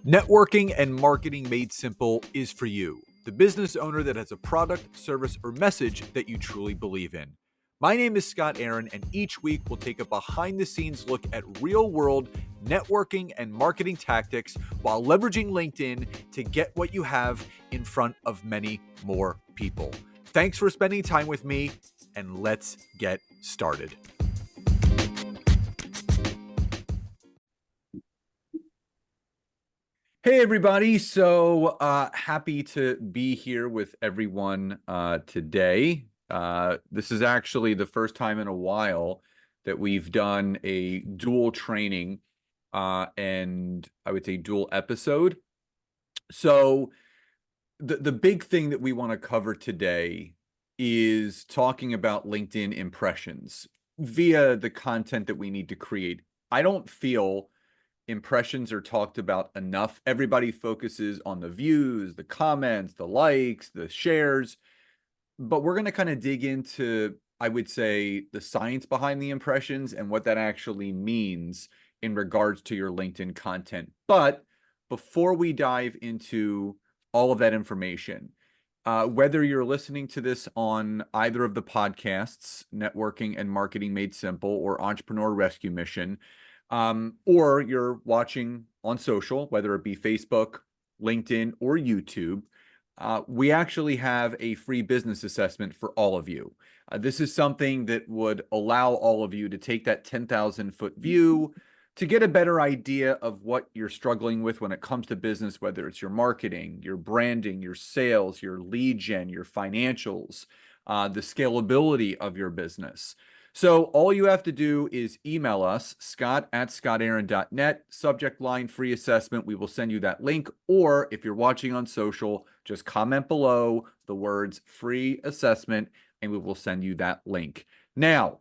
Networking and marketing made simple is for you, the business owner that has a product, service, or message that you truly believe in. My name is Scott Aaron, and each week we'll take a behind the scenes look at real world networking and marketing tactics while leveraging LinkedIn to get what you have in front of many more people. Thanks for spending time with me, and let's get started. Hey, everybody. So happy to be here with everyone today. This is actually the first time in a while that we've done a dual training and I would say dual episode. So the big thing that we want to cover today is talking about LinkedIn impressions via the content that we need to create. I don't feel impressions are talked about enough. Everybody focuses on the views, the comments, the likes, the shares, but we're going to kind of dig into, I would say, the science behind the impressions and what that actually means in regards to your LinkedIn content. But before we dive into all of that information, whether you're listening to this on either of the podcasts, Networking and Marketing Made Simple or Entrepreneur Rescue Mission, or you're watching on social, whether it be Facebook, LinkedIn, or YouTube, we actually have a free business assessment for all of you. This is something that would allow all of you to take that 10,000-foot view to get a better idea of what you're struggling with when it comes to business, whether it's your marketing, your branding, your sales, your lead gen, your financials, the scalability of your business. So all you have to do is email us, scott@scottaaron.net, subject line free assessment. We will send you that link. Or if you're watching on social, just comment below the words free assessment and we will send you that link. Now,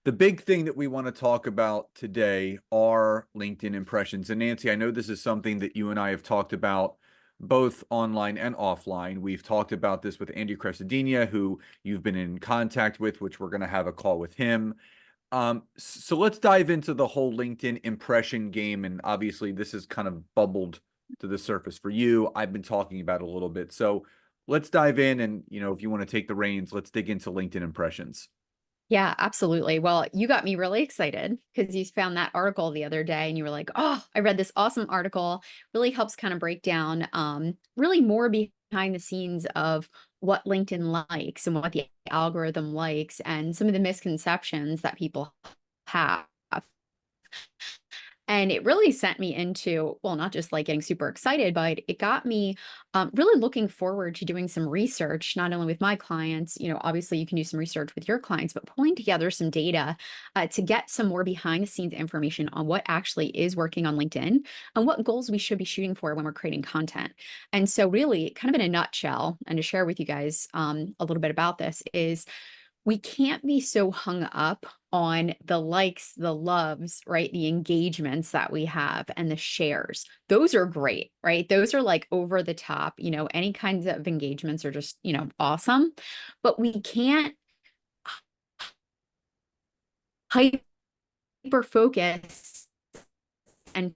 the big thing that we want to talk about today are LinkedIn impressions. And Nancy, I know this is something that you and I have talked about both online and offline. We've talked about this with Andy Cresadenia, who you've been in contact with, which we're going to have a call with him. So let's dive into the whole LinkedIn impression game. And obviously this has kind of bubbled to the surface for you. I've been talking about it a little bit. So let's dive in and, if you want to take the reins, let's dig into LinkedIn impressions. Yeah, absolutely. Well, you got me really excited because you found that article the other day and you were like, oh, I read this awesome article. Really helps kind of break down really more behind the scenes of what LinkedIn likes and what the algorithm likes and some of the misconceptions that people have. And it really sent me into, well, not just like getting super excited, but it got me really looking forward to doing some research, not only with my clients, obviously you can do some research with your clients, but pulling together some data to get some more behind the scenes information on what actually is working on LinkedIn and what goals we should be shooting for when we're creating content. And so really kind of in a nutshell, and to share with you guys a little bit about this is, we can't be so hung up on the likes, the loves, right? The engagements that we have and the shares. Those are great, right? Those are like over the top, any kinds of engagements are just, awesome. But we can't hyper focus and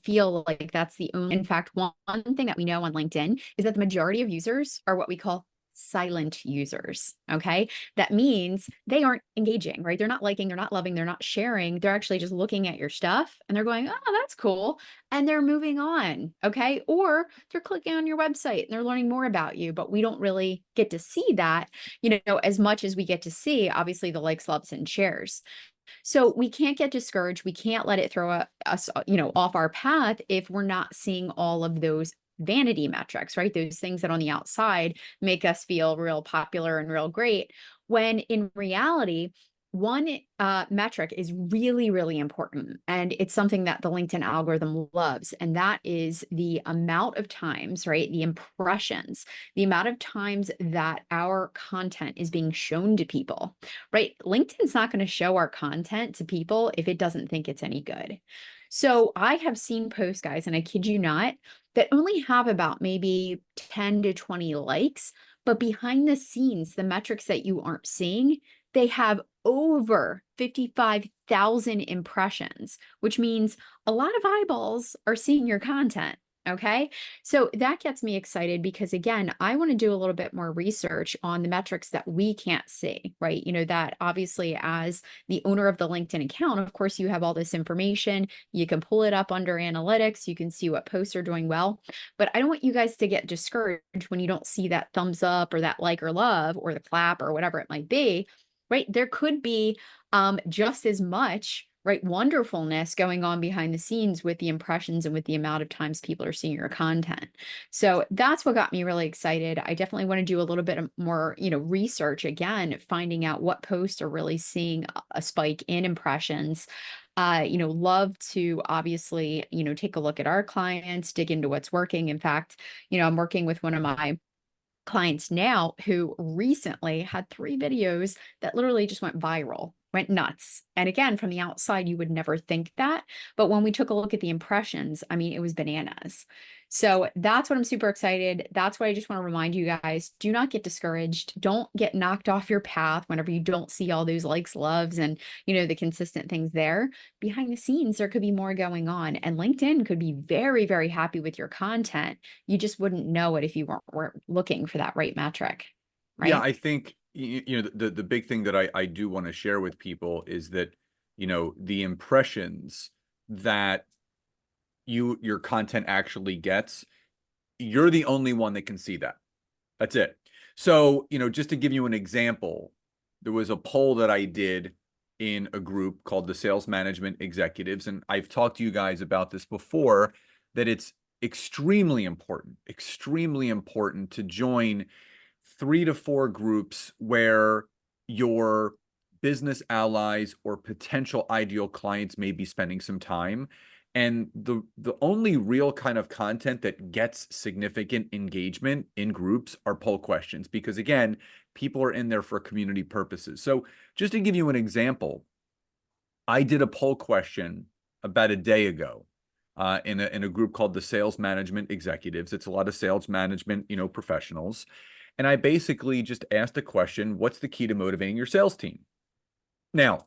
feel like that's the only. In fact, one thing that we know on LinkedIn is that the majority of users are what we call silent users. Okay. That means they aren't engaging, right? They're not liking, they're not loving, they're not sharing. They're actually just looking at your stuff and they're going, oh, that's cool. And they're moving on. Okay. Or they're clicking on your website and they're learning more about you, but we don't really get to see that, as much as we get to see, obviously, the likes, loves, and shares. So we can't get discouraged. We can't let it throw us, off our path if we're not seeing all of those vanity metrics, right? Those things that on the outside make us feel real popular and real great, when in reality, one metric is really, really important. And it's something that the LinkedIn algorithm loves. And that is the amount of times, right? The impressions, the amount of times that our content is being shown to people, right? LinkedIn's not going to show our content to people if it doesn't think it's any good. So I have seen posts, guys, and I kid you not, that only have about maybe 10 to 20 likes, but behind the scenes, the metrics that you aren't seeing, they have over 55,000 impressions, which means a lot of eyeballs are seeing your content. Okay. So that gets me excited because, again, I want to do a little bit more research on the metrics that we can't see, right? That obviously, as the owner of the LinkedIn account, of course, you have all this information. You can pull it up under analytics. You can see what posts are doing well. But I don't want you guys to get discouraged when you don't see that thumbs up or that like or love or the clap or whatever it might be, right? There could be just as much, right, wonderfulness going on behind the scenes with the impressions and with the amount of times people are seeing your content. So that's what got me really excited. I definitely want to do a little bit more, research, again, finding out what posts are really seeing a spike in impressions. Love to obviously, take a look at our clients, dig into what's working. In fact, I'm working with one of my clients now who recently had 3 videos that literally just went viral, went nuts. And again, from the outside, you would never think that. But when we took a look at the impressions, I mean, it was bananas. So that's what I'm super excited. That's what I just want to remind you guys. Do not get discouraged. Don't get knocked off your path whenever you don't see all those likes, loves, and the consistent things there. Behind the scenes, there could be more going on. And LinkedIn could be very, very happy with your content. You just wouldn't know it if you weren't looking for that right metric, Yeah, right? I think the big thing that I do want to share with people is that the impressions that your content actually gets, you're the only one that can see that. That's it. So, just to give you an example, there was a poll that I did in a group called the Sales Management Executives, and I've talked to you guys about this before, that it's extremely important to join 3 to 4 groups where your business allies or potential ideal clients may be spending some time. And the only real kind of content that gets significant engagement in groups are poll questions, because again, people are in there for community purposes. So just to give you an example, I did a poll question about a day ago in a group called the Sales Management Executives. It's a lot of sales management, professionals. And I basically just asked a question: what's the key to motivating your sales team? Now,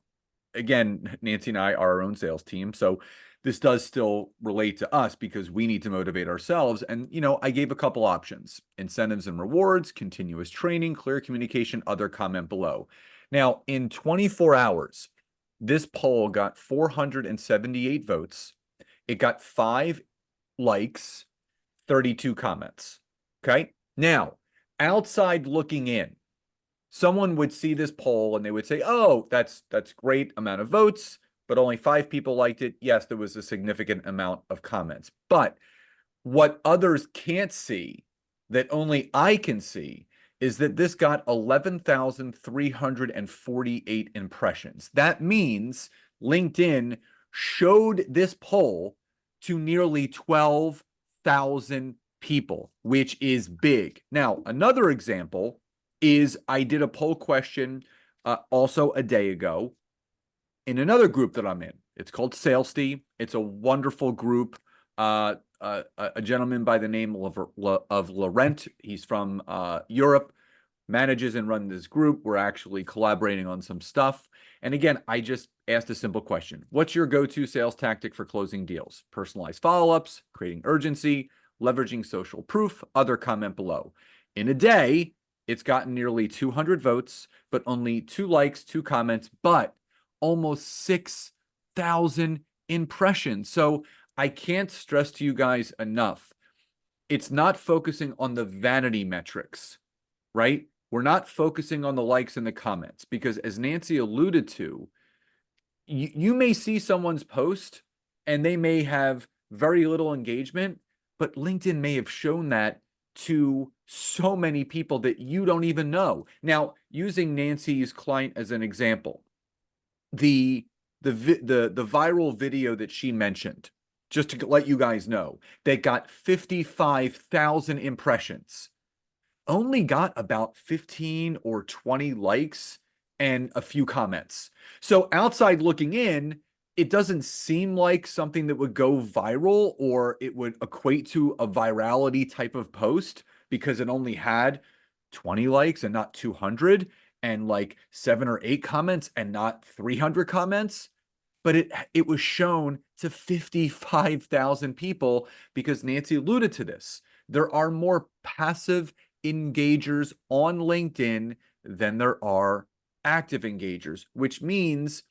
again, Nancy and I are our own sales team, so this does still relate to us because we need to motivate ourselves. And, I gave a couple options: incentives and rewards, continuous training, clear communication, other, comment below. Now, in 24 hours, this poll got 478 votes. It got 5 likes, 32 comments. Okay. Now, outside looking in, someone would see this poll and they would say, "Oh, that's great amount of votes, but only 5 people liked it." Yes, there was a significant amount of comments. But what others can't see, that only I can see, is that this got 11,348 impressions. That means LinkedIn showed this poll to nearly 12,000 people, which is big. Now, another example is I did a poll question also a day ago in another group that I'm in. It's called Salesty. It's a wonderful group. A gentleman by the name of Laurent. He's from Europe, manages and runs this group. We're actually collaborating on some stuff. And again, I just asked a simple question: what's your go-to sales tactic for closing deals? Personalized follow-ups, creating urgency, leveraging social proof, other, comment below. In a day, it's gotten nearly 200 votes, but only 2 likes, 2 comments, but almost 6,000 impressions. So I can't stress to you guys enough, it's not focusing on the vanity metrics, right? We're not focusing on the likes and the comments, because as Nancy alluded to, you may see someone's post and they may have very little engagement, but LinkedIn may have shown that to so many people that you don't even know. Now, using Nancy's client as an example, the viral video that she mentioned, just to let you guys know, that got 55,000 impressions, only got about 15 or 20 likes and a few comments. So outside looking in, it doesn't seem like something that would go viral or it would equate to a virality type of post, because it only had 20 likes and not 200. and like 7 or 8 comments and not 300 comments, but it was shown to 55,000 people because Nancy alluded to this. There are more passive engagers on LinkedIn than there are active engagers, which means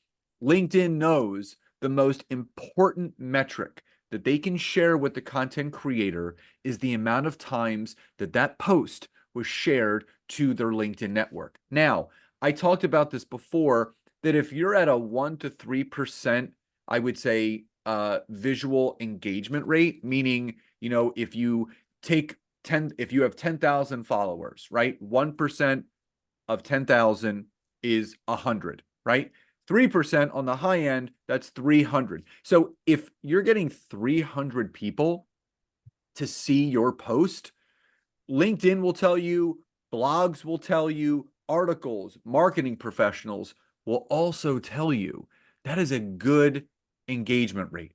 LinkedIn knows the most important metric that they can share with the content creator is the amount of times that that post was shared to their LinkedIn network. Now, I talked about this before that if you're at a 1 to 3%, I would say visual engagement rate, meaning, if you take 10, if you have 10,000 followers, right? 1% of 10,000 is 100, right? 3% on the high end, that's 300. So if you're getting 300 people to see your post, LinkedIn will tell you, blogs will tell you, articles, marketing professionals will also tell you that is a good engagement rate.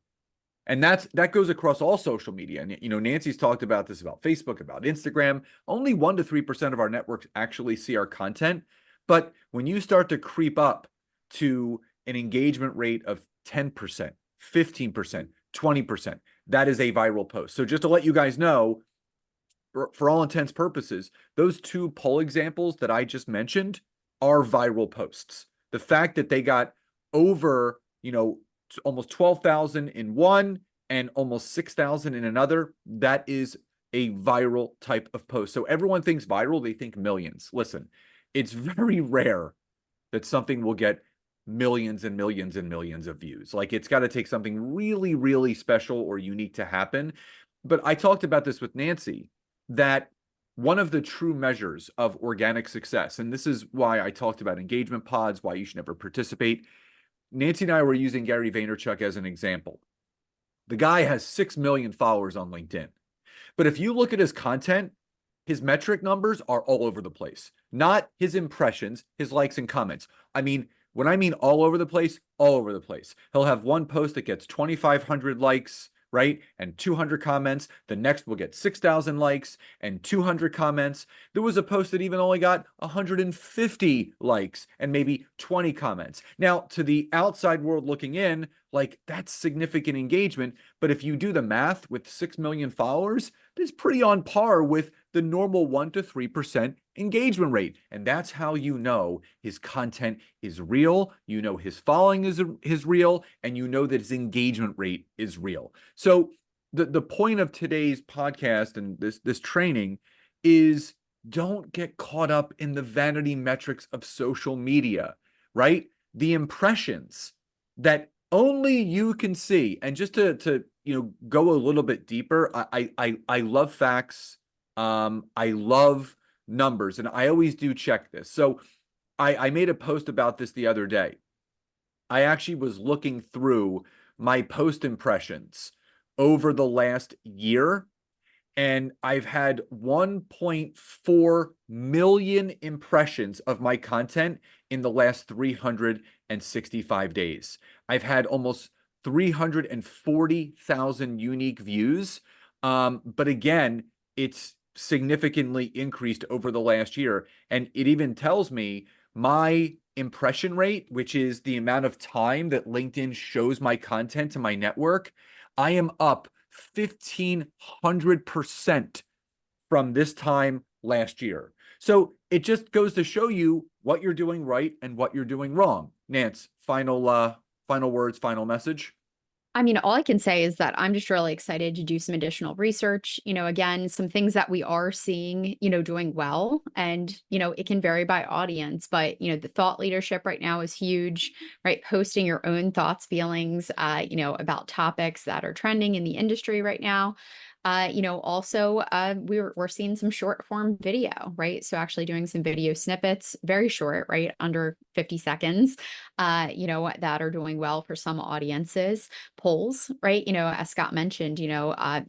And that goes across all social media. And Nancy's talked about this about Facebook, about Instagram. Only 1 to 3% of our networks actually see our content. But when you start to creep up to an engagement rate of 10%, 15%, 20%, that is a viral post. So just to let you guys know, for all intents purposes, those 2 poll examples that I just mentioned are viral posts. The fact that they got over, almost 12,000 in one and almost 6,000 in another, that is a viral type of post. So everyone thinks viral, they think millions. Listen, it's very rare that something will get millions and millions and millions of views. Like, it's got to take something really, really special or unique to happen. But I talked about this with Nancy, that one of the true measures of organic success, and this is why I talked about engagement pods, why you should never participate. Nancy and I were using Gary Vaynerchuk as an example. The guy has 6 million followers on LinkedIn. But if you look at his content, his metric numbers are all over the place. Not his impressions, his likes and comments. I mean, when I mean all over the place, all over the place. He'll have one post that gets 2,500 likes, right? And 200 comments. The next will get 6,000 likes and 200 comments. There was a post that even only got 150 likes and maybe 20 comments. Now, to the outside world looking in, like, that's significant engagement. But if you do the math with 6 million followers, it's pretty on par with the normal 1 to 3% engagement rate. And that's how you know his content is real, you know his following is real, and you know that his engagement rate is real. So the point of today's podcast and this training is, don't get caught up in the vanity metrics of social media, right? The impressions that only you can see. And just to go a little bit deeper, I love facts. I love numbers, and I always do check this. So I made a post about this the other day. I actually was looking through my post impressions over the last year, and I've had 1.4 million impressions of my content in the last 365 days. I've had almost 340,000 unique views. But again, it's significantly increased over the last year. And it even tells me my impression rate, which is the amount of time that LinkedIn shows my content to my network, I am up 1,500% from this time last year. So it just goes to show you what you're doing right and what you're doing wrong. Nance, final words, final message. I mean, all I can say is that I'm just really excited to do some additional research. Again, some things that we are seeing, doing well. And, it can vary by audience, but, the thought leadership right now is huge, right? Posting your own thoughts, feelings, about topics that are trending in the industry right now. Also, we're seeing some short form video, right? So actually doing some video snippets, very short, right? Under 50 seconds, that are doing well for some audiences. Polls, right? As Scott mentioned,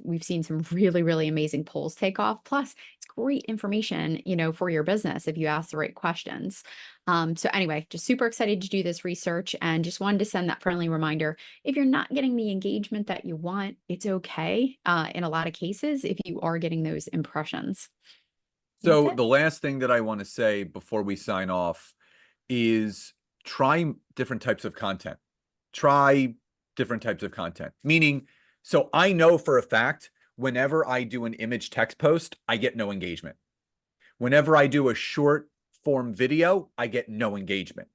we've seen some really, really amazing polls take off. Plus, it's great information, for your business if you ask the right questions. So anyway, just super excited to do this research and just wanted to send that friendly reminder. If you're not getting the engagement that you want, it's okay. In a lot of cases, if you are getting those impressions. That's So it. the last thing that I want to say before we sign off is try different types of content. Try different types of content. Meaning, so I know for a fact, whenever I do an image text post, I get no engagement. Whenever I do a short form video, I get no engagement.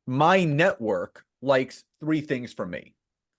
My network likes three things from me.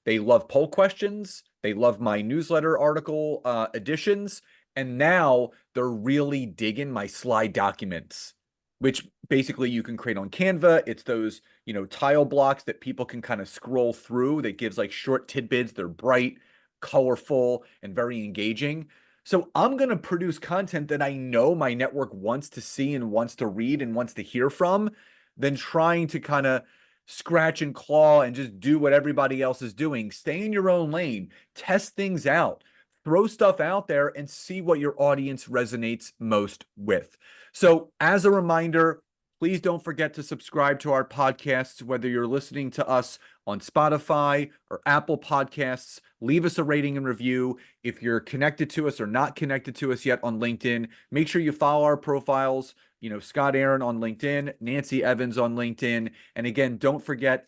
They love poll questions, they love my newsletter article editions, and now they're really digging my slide documents, which basically you can create on Canva. It's those, tile blocks that people can kind of scroll through that gives like short tidbits. They're bright, colorful, and very engaging. So I'm going to produce content that I know my network wants to see and wants to read and wants to hear from, than trying to kind of scratch and claw and just do what everybody else is doing. Stay in your own lane, test things out, throw stuff out there and see what your audience resonates most with. So, as a reminder, please don't forget to subscribe to our podcasts, whether you're listening to us on Spotify or Apple Podcasts. Leave us a rating and review. If you're connected to us or not connected to us yet on LinkedIn, make sure you follow our profiles. Scott Aaron on LinkedIn, Nancy Evans on LinkedIn. And again, don't forget,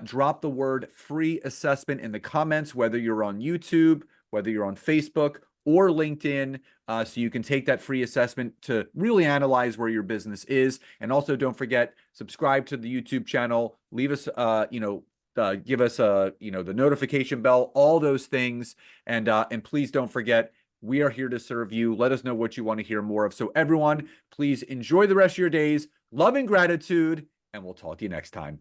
drop the word free assessment in the comments, whether you're on YouTube, whether you're on Facebook or LinkedIn, so you can take that free assessment to really analyze where your business is. And also don't forget, subscribe to the YouTube channel, leave us, give us the notification bell, all those things. And please don't forget, we are here to serve you. Let us know what you want to hear more of. So everyone, please enjoy the rest of your days. Love and gratitude, and we'll talk to you next time.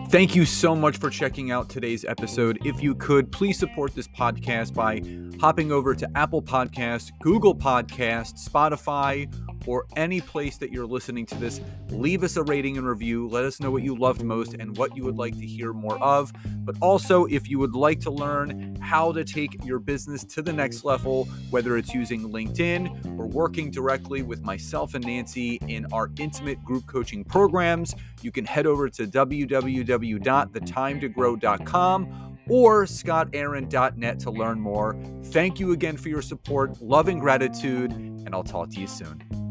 Thank you so much for checking out today's episode. If you could, please support this podcast by hopping over to Apple Podcasts, Google Podcasts, Spotify, or any place that you're listening to this. Leave us a rating and review. Let us know what you loved most and what you would like to hear more of. But also, if you would like to learn how to take your business to the next level, whether it's using LinkedIn or working directly with myself and Nancy in our intimate group coaching programs, you can head over to www.thetimetogrowth.com or scottaaron.net to learn more. Thank you again for your support, love and gratitude, and I'll talk to you soon.